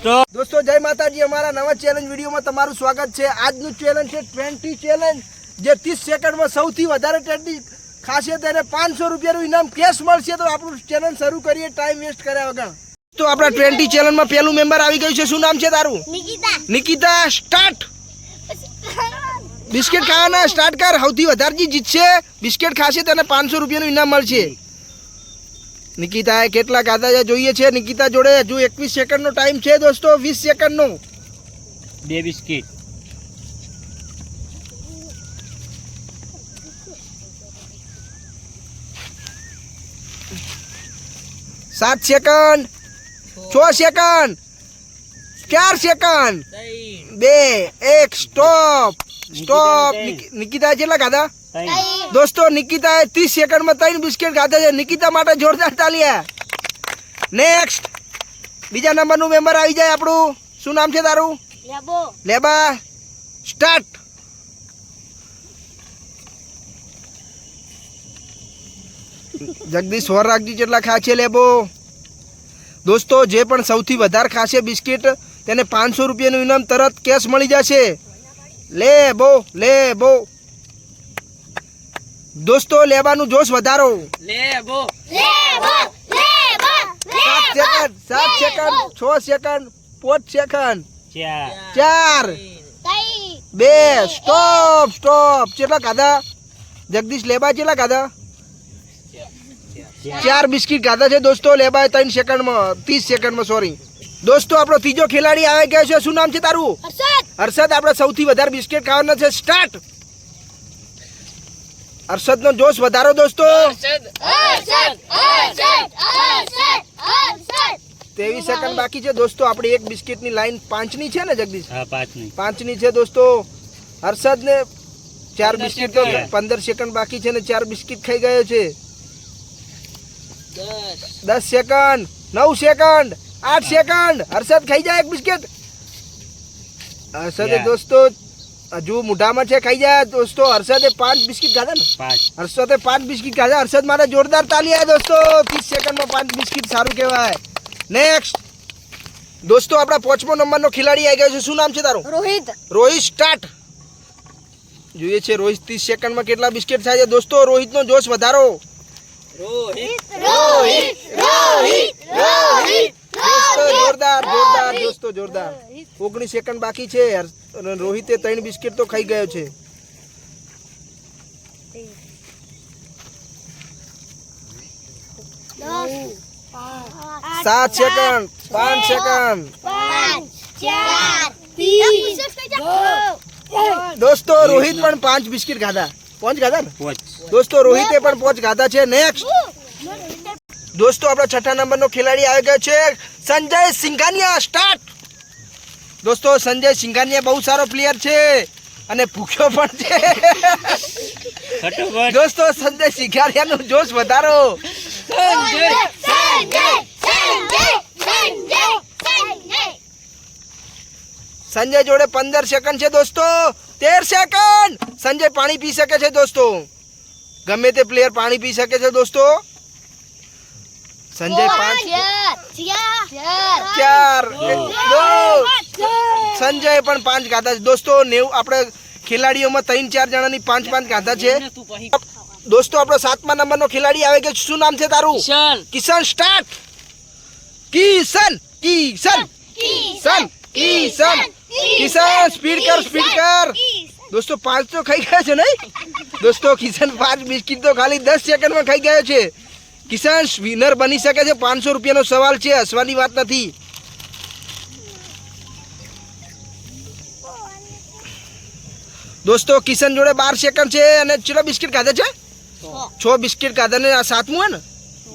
Stop. દોસ્તો જય માતાજી, અમારા નવા ચેલેન્જ વિડીયોમાં તમારું સ્વાગત છે. આજનું ચેલેન્જ છે 20 ચેલેન્જ, જે 30 સેકન્ડમાં સૌથી વધારે ટેટી ખાશે તેને 500 રૂપિયાનું ઇનામ કેશ મળશે. તો આપણું ચેલેન્જ શરૂ કરીએ ટાઈમ વેસ્ટ કર્યા વગર. તો આપણા 20 ચેલેન્જમાં પહેલું મેમ્બર આવી ગયું છે. શું નામ છે તારું? નિકિતા. સ્ટાર્ટ. બિસ્કિટ ખાવાના સ્ટાર્ટ કર. સૌથી વધારે જે જીતશે બિસ્કિટ ખાશે તેને 500 રૂપિયાનું ઇનામ મળશે. નિકિતાએ કેટલા ખાધા છે જોઈએ છે. નિકિતા જોડે હજુ 21 સેકન્ડનો ટાઈમ છે દોસ્તો. 20 સેકન્ડનો. 2 બિસ્કિટ. સાત second, 6 second, 4 second, 2, 1. Stop. Nikita કેટલા ખાધા દોસ્તો? નિકિતાએ 30 સેકન્ડમાં 3 બિસ્કિટ ખાધા છે. નિકિતા માટે જોરદાર તાલિયા. નેક્સ્ટ બીજા નંબરનું મેમ્બર આવી જાય આપણું. શું નામ છે તારું? લેબા. સ્ટાર્ટ. જગદીશ હોર રાખજી કેટલા ખાશે લેબો. દોસ્તો જે પણ સૌથી વધારે ખાશે બિસ્કિટ તેને 500 રૂપિયાનું ઇનામ તરત કેશ મળી જશે. લેબો. દોસ્તો લેબાનું જોશ વધારો. 7 સેકન્ડ, 6 સેકન્ડ, 5 સેકન્ડ, 4, 2. સ્ટોપ. કેટલા ખાધા જગદીશ? લેબા કેટલા ખાધા? 4 બિસ્કિટ ખાધા છે દોસ્તો. લેબાએ 3 સેકન્ડમાં 30 સેકન્ડમાં સોરી. દોસ્તો આપણો ત્રીજો ખેલાડી આવી ગયો છે. શું નામ છે તારું? હર્ષદ. આપણે સૌથી વધારે બિસ્કિટ ખાવાના છે. સ્ટાર્ટ. હર્ષદનો જોશ વધારો દોસ્તો. 23 સેકન્ડ બાકી છે દોસ્તો. આપણી એક બિસ્કિટની લાઈન 5ની છે ને જગદીશ? હા, 5ની છે દોસ્તો. હર્ષદને 4 બિસ્કિટ તો 15 સેકન્ડ બાકી છે ને 4 બિસ્કિટ ખાઈ ગયો છે. 10 સેકન્ડ, 9 સેકન્ડ, 8 સેકન્ડ. હર્ષદ ખાઈ જાય એક બિસ્કિટ. હર્ષદે દોસ્તો હજુ મોઢામાં છે, ખાઈ જાય દોસ્તો. હર્ષદે 5 બિસ્કિટ ખાધા ને? હર્ષદે 5 બિસ્કિટ ખાધા. હર્ષદ માટે જોરદાર તાલી આવે દોસ્તો. 30 સેકન્ડમાં 5 બિસ્કિટ, સારું કહેવાય. નેક્સ્ટ દોસ્તો આપણા 5મો નંબરનો ખેલાડી આવી ગયો છે. શું નામ છે તારું? રોહિત. સ્ટાર્ટ. જોઈએ છે રોહિત 30 સેકન્ડમાં કેટલા બિસ્કિટ થાય છે દોસ્તો. રોહિતનો જોશ વધારો. જોરદાર. 19 સેકન્ડ બાકી છે. રોહિતે 3 બિસ્કિટ તો ખાઈ ગયો છે. સાત સેકન્ડ, 5 સેકન્ડ. દોસ્તો રોહિત પણ 5 બિસ્કિટ ખાધા. 5 ખાધા ને દોસ્તો? રોહિતે પણ 5 ખાધા છે. નેક્સ્ટ દોસ્તો આપણો 6થા નંબરનો ખેલાડી આવી ગયો છે. સંજય સિંઘાનિયા. સ્ટાર્ટ. દોસ્તો સંજય સિંઘાનિયા બહુ સારો પ્લેયર છે અને ભૂખ્યો પણ છે દોસ્તો. સંજય સિંઘાનિયાનો જોશ વધારો. સંજય જોડે 15 સેકન્ડ છે દોસ્તો. 13 સેકન્ડ. સંજય પાણી પી શકે છે દોસ્તો. ગમે તે પ્લેયર પાણી પી શકે છે દોસ્તો. સંજય 5, 4, 2. સંજય પણ 5 ખાધા છે દોસ્તો. 90 આપણે ખેલાડીઓમાં 3-4 જણાની 5-5 ખાધા છે દોસ્તો. આપણો 7મા નંબરનો ખેલાડી આવે કે શું નામ છે તારું? કિશન. સ્ટાર્ટ. કિશન. સ્પીડ કર દોસ્તો. 5 તો ખાઈ ગયા છે નહીં દોસ્તો? કિશન 5 બિસ્કિટ તો ખાલી 10 સેકન્ડમાં ખાઈ ગયો છે. કિશન વિનર બની શકે છે. 500 રૂપિયાનો સવાલ છે, હસવાની વાત નથી. દોસ્તો કિશન જોડે 12 સેકન્ડ છે અને કેટલા બિસ્કિટ ખાધા છે? 6 બિસ્કિટ ખાધા ને આ 7મું હે ને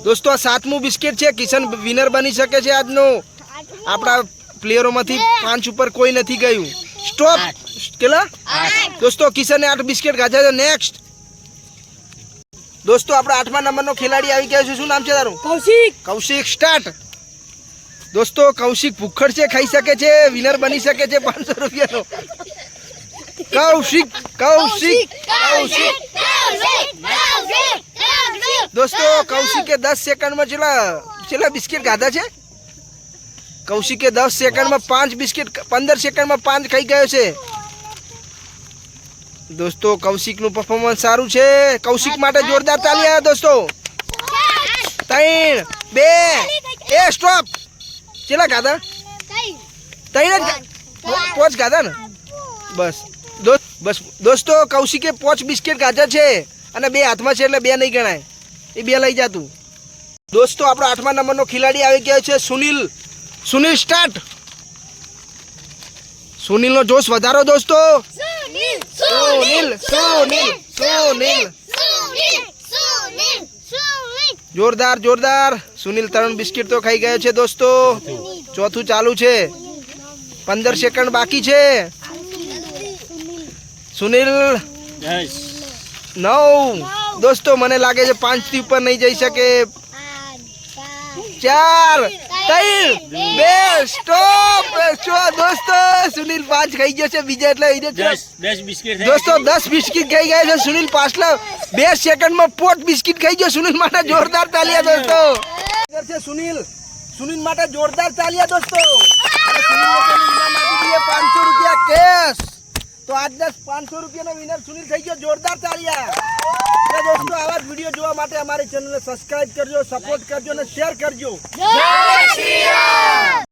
દોસ્તો? આ 7મું બિસ્કિટ છે. કિશન વિનર બની શકે છે આજનો. આપણા પ્લેયરોમાંથી 5 ઉપર કોઈ નથી ગયું. સ્ટોપ. કેટલા દોસ્તો? કિશને 8 બિસ્કિટ ખાધા છે. નેક્સ્ટ દોસ્તો આપણા 8મા નંબરનો ખેલાડી આવી ગયો છે. શું નામ છે તારું? કૌશિક. સ્ટાર્ટ. દોસ્તો કૌશિક ભૂખડ છે, ખાઈ શકે છે, વિનર બની શકે છે 500 રૂપિયાનો. કૌશિક. દોસ્તો કૌશિકે 10 સેકન્ડમાં ચેલા બિસ્કિટ ખાધા છે? કૌશિકે 10 સેકન્ડમાં 5 બિસ્કિટ 15 સેકન્ડમાં 5 ખાઈ ગયો છે દોસ્તો. કૌશિકનું પરફોર્મન્સ સારું છે. કૌશિક માટે જોરદાર તાળીઓ દોસ્તો. 3 2 1 સ્ટોપ. કેટલા ખાધા? 3 પાંચ ખાધા ને? બસ દોસ્તો કૌશિકે 5 બિસ્કિટ ખાધા છે અને 2 હાથમાં છે એટલે 2 નહીં ગણાય. એ 2 લઈ જા તું. દોસ્તો આપણો 8મા નંબરનો ખેલાડી આવી ગયો છે સુનિલ. સુનિલ સ્ટાર્ટ. સુનિલનો જોશ વધારો દોસ્તો. સુનિલ સુનિલ સુનિલ જોરદાર જોરદાર. સુનિલ 3 બિસ્કિટ તો ખાઈ ગયો છે દોસ્તો. ચોથું ચાલુ છે. 15 સેકન્ડ બાકી છે. સુનિલ 10 9 દોસ્તો મને લાગે છે 5 થી ઉપર નહીં જઈ શકે. 4 3 2 સ્ટોપ. દોસ્તો સુનિલ 5 ખાઈ ગયો છે. બીજા એટલે 10 બિસ્કિટ દોસ્તો 10 બિસ્કિટ ખાઈ ગયા છે સુનિલ. પાછલા 2 સેકન્ડમાં 5 બિસ્કિટ ખાઈ ગયો. સુનિલ માટે જોરદાર તાળીઓ દોસ્તો. છે સુનિલ. સુનિલ માટે જોરદાર તાળીઓ દોસ્તો. અને સુનિલને પેલું ઇનામ આપી દઈએ 500 રૂપિયા કેશ. તો આજના 500 રૂપિયાનો વિનર સુનિલ થઈ ગયો. જોરદાર તાળીઓ. અને દોસ્તો આવા જ વિડીયો જોવા માટે અમારી ચેનલને સબસ્ક્રાઇબ કરજો, સપોર્ટ કરજો અને શેર કરજો. જય શ્રી રામ.